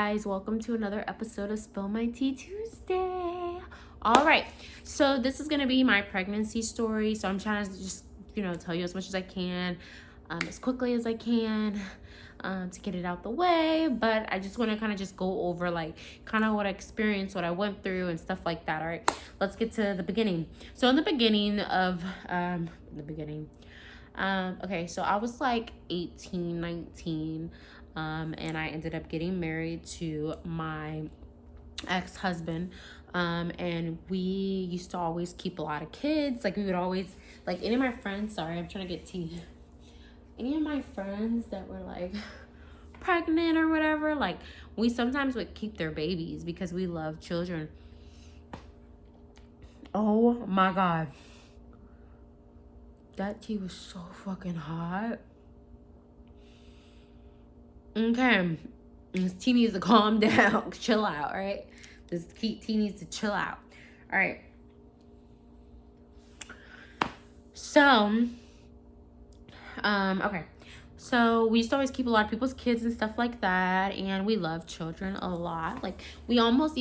guys, welcome to another episode of Spill My Tea Tuesday. All right, so this is gonna be my pregnancy story. So I'm trying to just, tell you as much as I can, as quickly as I can, to get it out the way. But I just want to kind of just go over like kind of what I experienced, what I went through, and stuff like that. All right, let's get to the beginning. So in the beginning of okay, so I was like 18, 19. And I ended up getting married to my ex-husband. And we used to always keep a lot of kids. Like we would always, like any of my friends, sorry, I'm trying to get tea. Any of my friends that were like pregnant or whatever, like we sometimes would keep their babies because we love children. Oh my God. That tea was so fucking hot. Okay. This tea needs to calm down. Chill out, right? This tea needs to chill out. All right. So, okay. So we used to always keep a lot of people's kids and stuff like that, and we love children a lot. Like we almost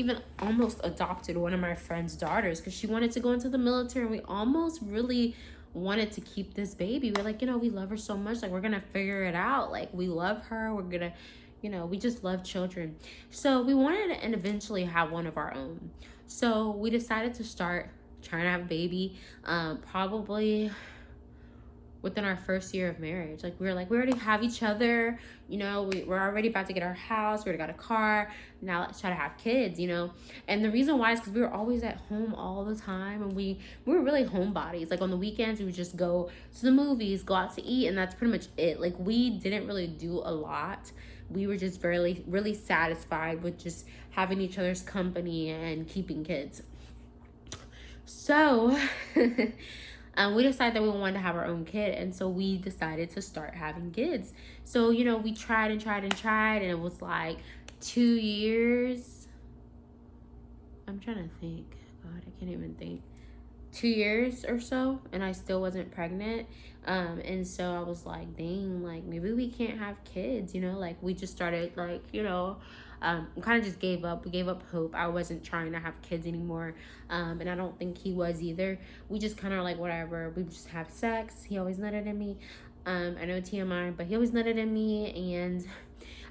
adopted one of my friend's daughters because she wanted to go into the military, and we almost really wanted to keep this baby. We're like, we love her so much. Like we're gonna figure it out. Like we love her. We're gonna, we just love children. So we wanted to and eventually have one of our own. So we decided to start trying to have a baby. Probably within our first year of marriage. Like we already have each other, we're already about to get our house, we already got a car, now let's try to have kids. And the reason why is because we were always at home all the time, and we were really homebodies. Like on the weekends we would just go to the movies, go out to eat, and that's pretty much it. Like we didn't really do a lot. We were just really satisfied with just having each other's company and keeping kids. So we decided that we wanted to have our own kid, and so we decided to start having kids. So we tried and it was like 2 years. I'm trying to think. God, I can't even think. 2 years or so, and I still wasn't pregnant. And so I was like, dang, like maybe we can't have kids. Like we just started like kind of just gave up. We gave up hope. I wasn't trying to have kids anymore, and I don't think he was either. We just kind of like whatever. We just have sex. He always nutted in me. I know TMI, but he always nutted in me, and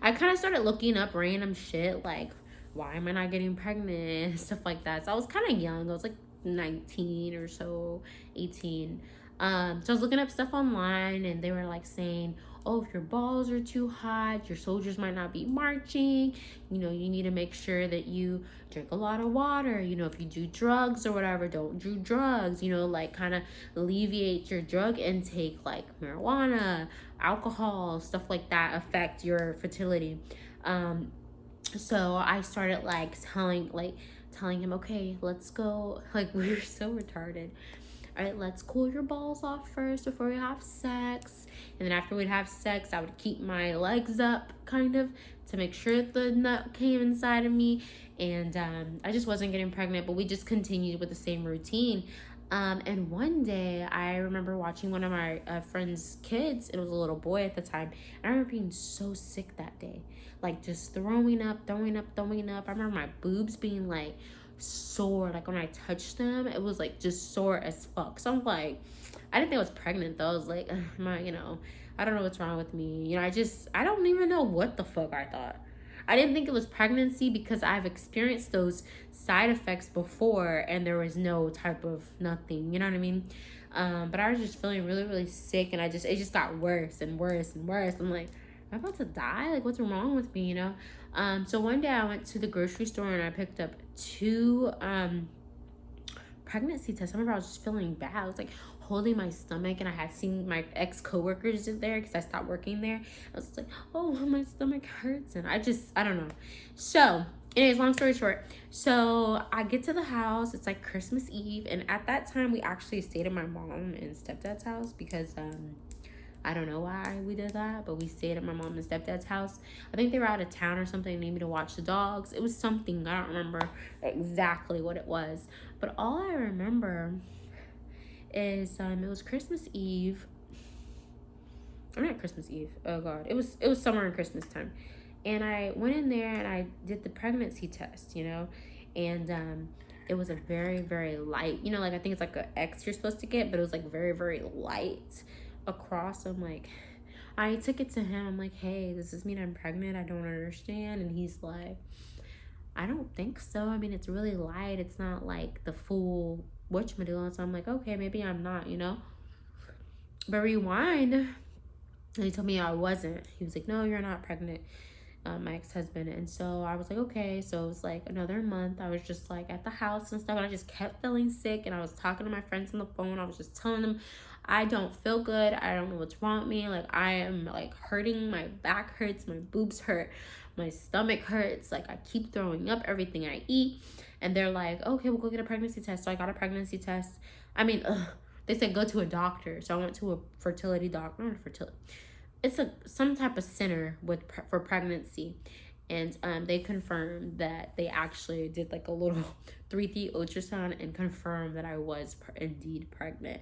I kind of started looking up random shit like, why am I not getting pregnant and stuff like that. So I was kind of young. I was like 19 or so, 18. So I was looking up stuff online, and they were like saying, oh, if your balls are too hot, your soldiers might not be marching. You need to make sure that you drink a lot of water. If you do drugs or whatever, don't do drugs. Like kind of alleviate your drug intake, like marijuana, alcohol, stuff like that affect your fertility. So I started telling him, okay, let's go. Like we were so retarded. All right, let's cool your balls off first before we have sex. And then after we'd have sex, I would keep my legs up kind of to make sure the nut came inside of me. And I just wasn't getting pregnant, but we just continued with the same routine. And one day I remember watching one of my friend's kids. It was a little boy at the time. And I remember being so sick that day. Like just throwing up. I remember my boobs being like sore. Like when I touched them, it was like just sore as fuck. So I'm like, I didn't think I was pregnant though. I was like, I don't know what's wrong with me. I don't even know what the fuck I thought. I didn't think it was pregnancy because I've experienced those side effects before and there was no type of nothing, you know what I mean? But I was just feeling really, really sick, and it just got worse and worse and worse. I'm like, am I about to die? Like, what's wrong with me, So one day I went to the grocery store and I picked up 2 pregnancy tests. I remember I was just feeling bad. I was like holding my stomach, and I had seen my ex-coworkers in there because I stopped working there. I was like, oh, my stomach hurts, and I don't know. So anyways, long story short, so I get to the house. It's like Christmas Eve, and at that time we actually stayed at my mom and stepdad's house because I don't know why we did that, but we stayed at my mom and stepdad's house. I think they were out of town or something. They needed me to watch the dogs. It was something. I don't remember exactly what it was. But all I remember is it was Christmas Eve. Or not Christmas Eve. Oh, God. It was somewhere in Christmas time. And I went in there and I did the pregnancy test, and it was a very, very light, like I think it's like an X you're supposed to get, but it was like very, very light across. I'm like, I took it to him. I'm like, hey, does this mean I'm pregnant? I don't understand. And he's like, I don't think so. I mean, it's really light. It's not like the full whatchamadiddle. So I'm like, okay, maybe I'm not. But rewind, and he told me I wasn't. He was like, no, you're not pregnant, my ex-husband. And so I was like, okay. So it was like another month. I was just like at the house and stuff, and I just kept feeling sick. And I was talking to my friends on the phone. I was just telling them, I don't feel good. I don't know what's wrong with me. Like, I am like hurting. My back hurts. My boobs hurt. My stomach hurts. Like, I keep throwing up everything I eat. And they're like, okay, we'll go get a pregnancy test. So I got a pregnancy test. I mean, they said go to a doctor. So I went to a fertility doctor. Not a fertility. It's some type of center for pregnancy. And they confirmed that they actually did like a little 3D ultrasound and confirmed that I was indeed pregnant.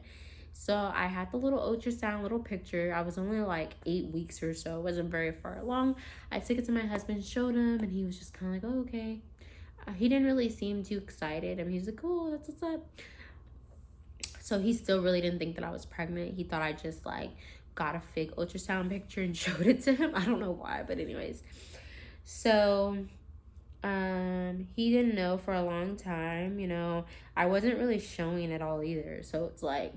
So I had the little ultrasound, little picture. I was only like 8 weeks or so. It wasn't very far along. I took it to my husband, showed him, and he was just kind of like, oh, okay. He didn't really seem too excited. I mean, he's like, cool, that's what's up. So he still really didn't think that I was pregnant. He thought I just like got a fake ultrasound picture and showed it to him. I don't know why, but anyways. So he didn't know for a long time. I wasn't really showing it all either. So it's like,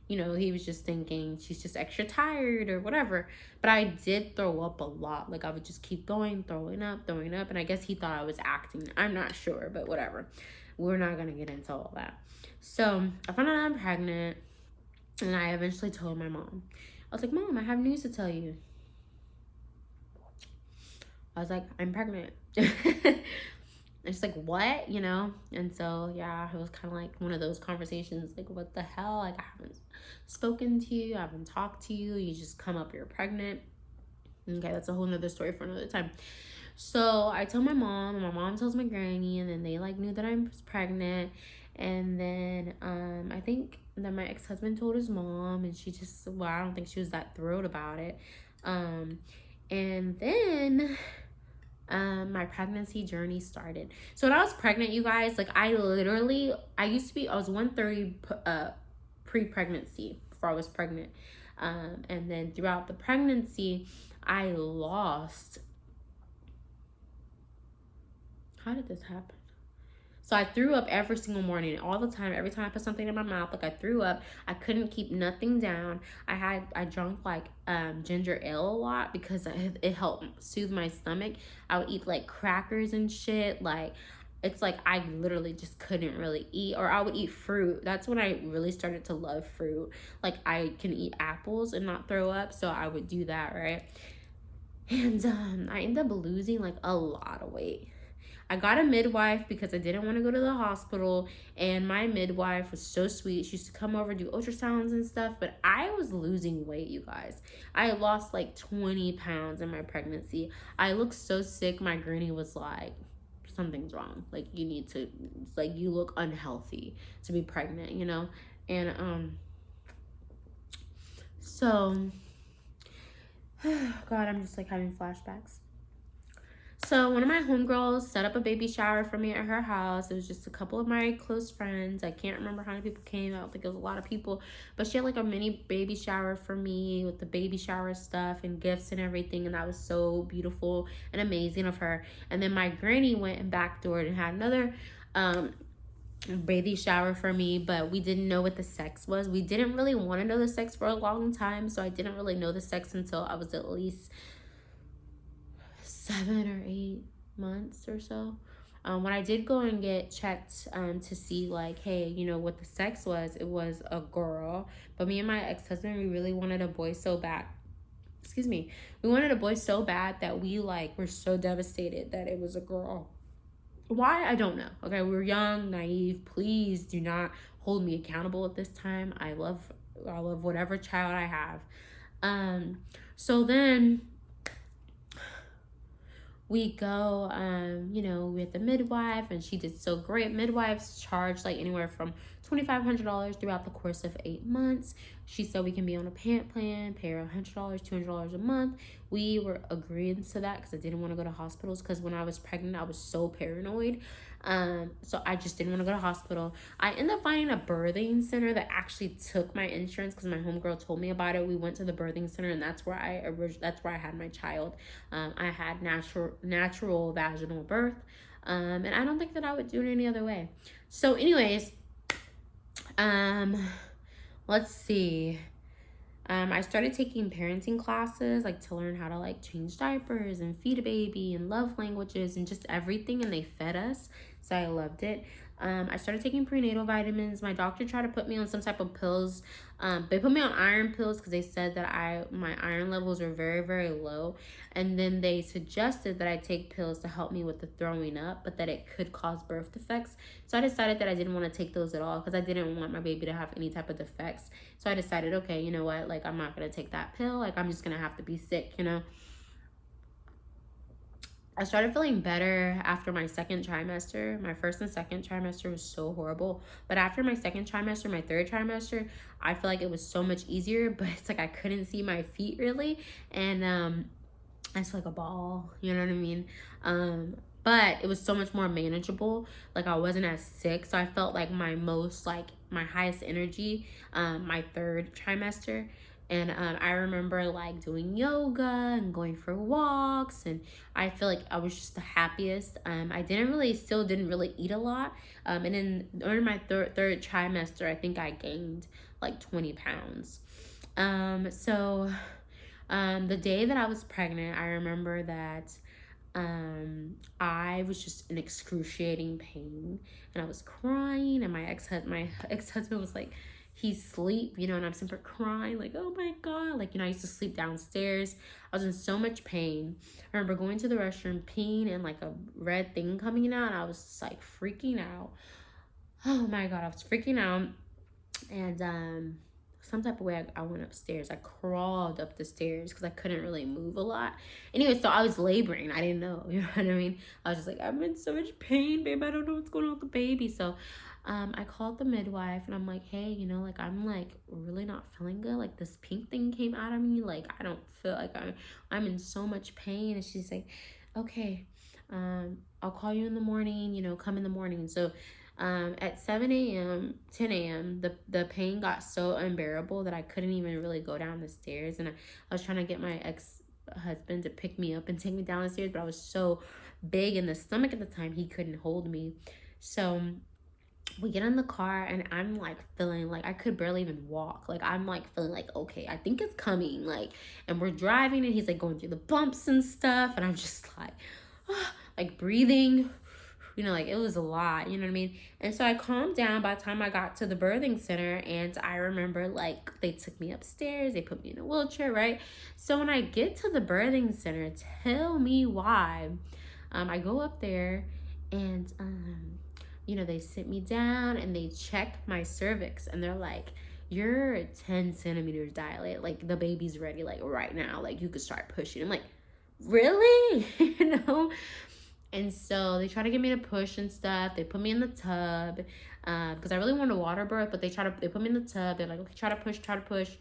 he was just thinking she's just extra tired or whatever. But I did throw up a lot. Like, I would just keep going, throwing up. And I guess he thought I was acting. I'm not sure, but whatever. We're not going to get into all that. So I found out I'm pregnant, and I eventually told my mom. I was like, Mom, I have news to tell you. I was like, I'm pregnant. And she's like, what? And so, yeah, it was kind of like one of those conversations, like, what the hell? Like, I haven't spoken to you. I haven't talked to you. You just come up, you're pregnant. Okay, that's a whole nother story for another time. So I told my mom, and my mom tells my granny, and then they like knew that I was pregnant. And then I think that my ex-husband told his mom, and she just, I don't think she was that thrilled about it. And then my pregnancy journey started. So when I was pregnant, you guys, like, I was 130 pre-pregnancy before I was pregnant. And then throughout the pregnancy, I lost. How did this happen? So I threw up every single morning, all the time. Every time I put something in my mouth, like, I threw up. I couldn't keep nothing down. I drank like ginger ale a lot because it helped soothe my stomach. I would eat like crackers and shit. Like, it's like I literally just couldn't really eat. Or I would eat fruit. That's when I really started to love fruit. Like, I can eat apples and not throw up, so I would do that, right? And I ended up losing like a lot of weight. I got a midwife because I didn't want to go to the hospital, and my midwife was so sweet. She used to come over, do ultrasounds and stuff, but I was losing weight, you guys. I lost like 20 pounds in my pregnancy. I looked so sick. My granny was like, something's wrong. Like, it's like, you look unhealthy to be pregnant, And so, God, I'm just like having flashbacks. So one of my homegirls set up a baby shower for me at her house. It was just a couple of my close friends. I can't remember how many people came. I don't think it was a lot of people. But she had like a mini baby shower for me with the baby shower stuff and gifts and everything. And that was so beautiful and amazing of her. And then my granny went and backdoored and had another baby shower for me, but we didn't know what the sex was. We didn't really want to know the sex for a long time. So I didn't really know the sex until I was at least 7 or 8 months or so. When I did go and get checked to see like, hey, what the sex was, it was a girl. But me and my ex-husband, we really wanted a boy so bad. We wanted a boy so bad that we like were so devastated that it was a girl. Why? I don't know. Okay, we were young, naive. Please do not hold me accountable at this time. I love whatever child I have. So then we go, with the midwife, and she did so great. Midwives charge like anywhere from $2,500 throughout the course of 8 months. She said we can be on a parent plan, pay her $100, $200 a month. we were agreeing to that because I didn't want to go to hospitals, because when I was pregnant I was so paranoid. So I just didn't want to go to hospital. I ended up finding a birthing center that actually took my insurance because my homegirl told me about it. We went to the birthing center, and that's where I had my child. I had natural vaginal birth, and I don't think that I would do it any other way. So, anyways, um, let's see. I started taking parenting classes, like to learn how to like change diapers and feed a baby and love languages and just everything. And they fed us, so I loved it. I started taking prenatal vitamins. My doctor tried to put me on some type of pills. They put me on iron pills because they said that my iron levels were very, very low. And then they suggested that I take pills to help me with the throwing up, but that it could cause birth defects. So I decided that I didn't want to take those at all because I didn't want my baby to have any type of defects. So I decided, okay, you know what? Like, I'm not going to take that pill. Like, I'm just going to have to be sick, you know? I started feeling better after my second trimester. My first and second trimester was so horrible. But after my second trimester, my third trimester, I feel like it was so much easier. But it's like I couldn't see my feet really. And I just feel like a ball. You know what I mean? But it was so much more manageable. Like, I wasn't as sick. So I felt like my highest energy my third trimester. And I remember like doing yoga and going for walks, and I feel like I was just the happiest. I still didn't really eat a lot. And then during my third trimester, I think I gained like 20 pounds. The day that I was pregnant, I remember that I was just in excruciating pain, and I was crying, and my ex-husband was like, he's asleep, you know, and I'm simply crying like, oh my god, like, you know, I used to sleep downstairs. I was in so much pain. I remember going to the restroom, peeing, and like a red thing coming out, and I was just like freaking out. Oh my god, I was freaking out. And some type of way I went upstairs. I crawled up the stairs because I couldn't really move a lot. Anyway, so I was laboring. I didn't know. You know what I mean? I was just like, I'm in so much pain, babe. I don't know what's going on with the baby. So I called the midwife, and I'm like, hey, you know, like, I'm like really not feeling good. Like, this pink thing came out of me. Like, I don't feel like I'm in so much pain. And she's like, okay, I'll call you in the morning, you know, come in the morning. So at 7 a.m., 10 a.m., the pain got so unbearable that I couldn't even really go down the stairs. And I was trying to get my ex-husband to pick me up and take me down the stairs, but I was so big in the stomach at the time, he couldn't hold me. So we get in the car, and I'm like feeling like I could barely even walk. Like, I'm like feeling like, okay, I think it's coming. Like, and we're driving, and he's like going through the bumps and stuff, and I'm just like, like breathing, you know, like it was a lot, you know what I mean? And so I calmed down by the time I got to the birthing center, and I remember like they took me upstairs, they put me in a wheelchair, right? So when I get to the birthing center, tell me why. I go up there, and you know, they sit me down and they check my cervix, and they're like, you're 10 centimeters dilated, like the baby's ready, like right now, like you could start pushing. I'm like, really? You know? And so they try to get me to push and stuff. They put me in the tub because I really wanted a water birth, but they put me in the tub. They're like, okay, try to push, try to push.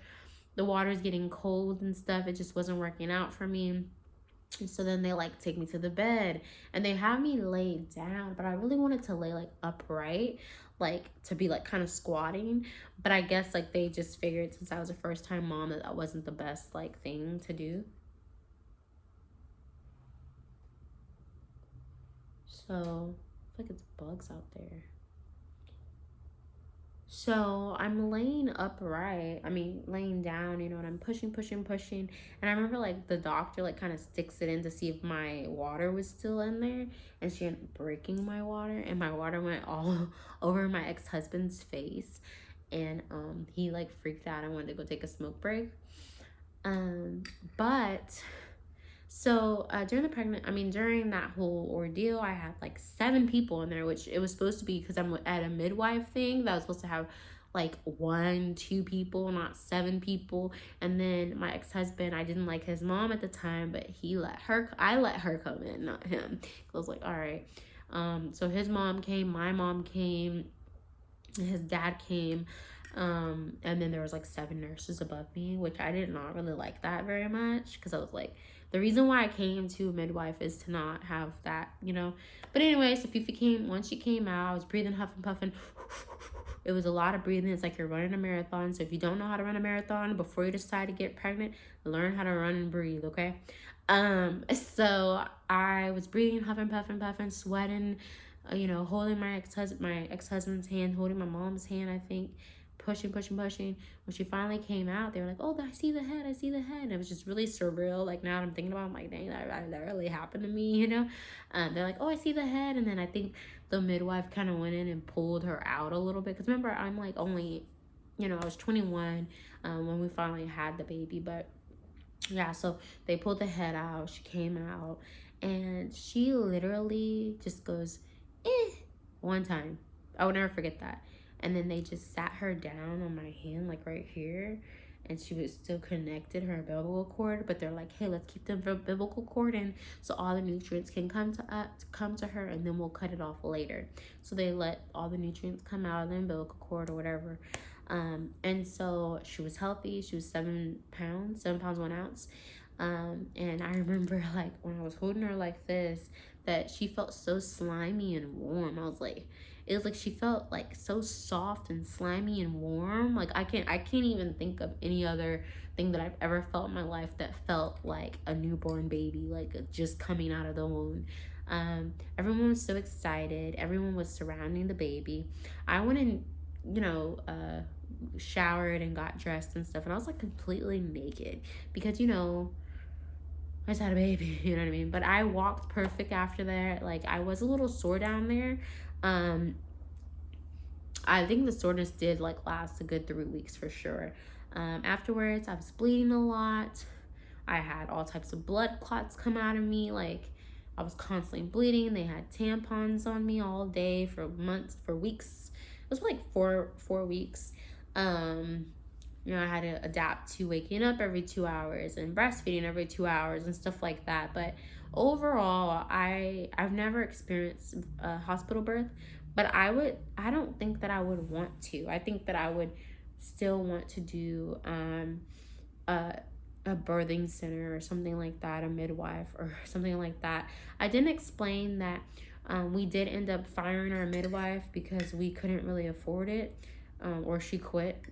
The water's getting cold and stuff. It just wasn't working out for me. And so then they like take me to the bed, and they have me lay down, but I really wanted to lay like upright, like to be like kind of squatting. But I guess like they just figured, since I was a first time mom, that wasn't the best like thing to do. So I feel like it's bugs out there. So I'm laying upright. I mean, laying down, you know, and I'm pushing, pushing, pushing. And I remember like the doctor like kind of sticks it in to see if my water was still in there. And she ended up breaking my water. And my water went all over my ex-husband's face. And he like freaked out and wanted to go take a smoke break. But so during that whole ordeal, I had like 7 people in there, which it was supposed to be because I'm at a midwife thing that was supposed to have like 1, 2 people, not 7 people. And then my ex-husband, I didn't like his mom at the time, but I let her come in, not him. I was like, all right. So his mom came, my mom came, his dad came. And then there was like 7 nurses above me, which I did not really like that very much, because I was like, the reason why I came to a midwife is to not have that, you know. But anyway, so Fifi came, once she came out, I was breathing, huffing, puffing. It was a lot of breathing. It's like you're running a marathon. So if you don't know how to run a marathon before you decide to get pregnant, learn how to run and breathe, okay? So I was breathing, huffing, puffing, puffing, sweating, holding my ex-husband's hand, holding my mom's hand, I think, pushing, pushing, pushing. When she finally came out, they were like, "Oh, I see the head, I see the head." And it was just really surreal. Like, now I'm thinking about it, I'm like, dang, that really happened to me, you know? They're like, "Oh, I see the head." And then I think the midwife kind of went in and pulled her out a little bit. Because remember, I'm like only, I was 21 when we finally had the baby. But yeah, so they pulled the head out. She came out. And she literally just goes, eh, one time. I would never forget that. And then they just sat her down on my hand, like right here. And she was still connected, her umbilical cord. But they're like, hey, let's keep the umbilical cord in so all the nutrients can come to her, and then we'll cut it off later. So they let all the nutrients come out of the umbilical cord or whatever. And so she was healthy. She was 7 pounds, 7 pounds, 1 ounce. And I remember, like, when I was holding her like this, that she felt so slimy and warm. I was like, it was like she felt like so soft and slimy and warm. Like, I can't even think of any other thing that I've ever felt in my life that felt like a newborn baby, like just coming out of the womb. Everyone was so excited. Everyone was surrounding the baby. I went and, showered and got dressed and stuff, and I was like completely naked because, I just had a baby, you know what I mean? But I walked perfect after that. Like, I was a little sore down there. I think the soreness did like last a good 3 weeks for sure. Afterwards, I was bleeding a lot. I had all types of blood clots come out of me. Like, I was constantly bleeding. They had tampons on me all day for months, for weeks. It was like four weeks. I had to adapt to waking up every 2 hours and breastfeeding every 2 hours and stuff like that. But overall, I've never experienced a hospital birth, but I don't think that I would want to. I think that I would still want to do a birthing center or something like that, a midwife or something like that. I didn't explain that we did end up firing our midwife because we couldn't really afford it, or she quit.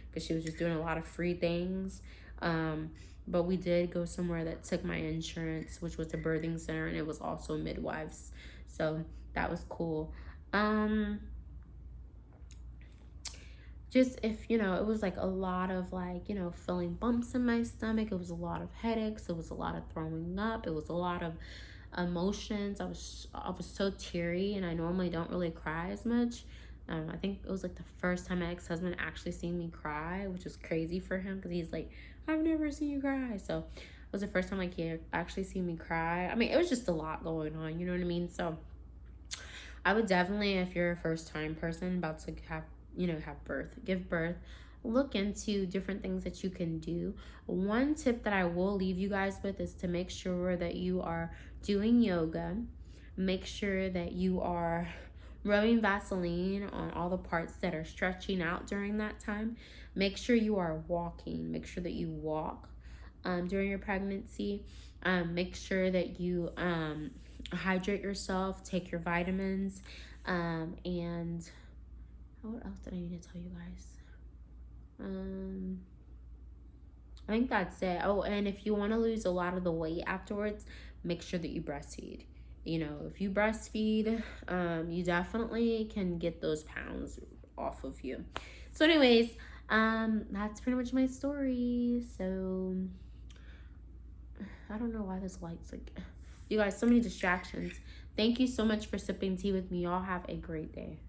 Because she was just doing a lot of free things. But we did go somewhere that took my insurance, which was the birthing center, and it was also midwives. So that was cool. Just if, it was like a lot of like, feeling bumps in my stomach. It was a lot of headaches. It was a lot of throwing up. It was a lot of emotions. I was so teary, and I normally don't really cry as much. I think it was like the first time my ex-husband actually seen me cry, which was crazy for him because he's like, I've never seen you cry. So it was the first time like he actually seen me cry. I mean, it was just a lot going on, you know what I mean? So I would definitely, if you're a first time person about to give birth, look into different things that you can do. One tip that I will leave you guys with is to make sure that you are doing yoga. Make sure that you are rubbing Vaseline on all the parts that are stretching out during that time. Make sure you are walking. Make sure that you walk during your pregnancy. Make sure that you hydrate yourself, take your vitamins, and what else did I need to tell you guys? I think that's it. Oh, and if you want to lose a lot of the weight afterwards, make sure that you breastfeed. If you breastfeed, you definitely can get those pounds off of you. So anyways, that's pretty much my story. So I don't know why this light's like, you guys, so many distractions. Thank you so much for sipping tea with me. Y'all have a great day.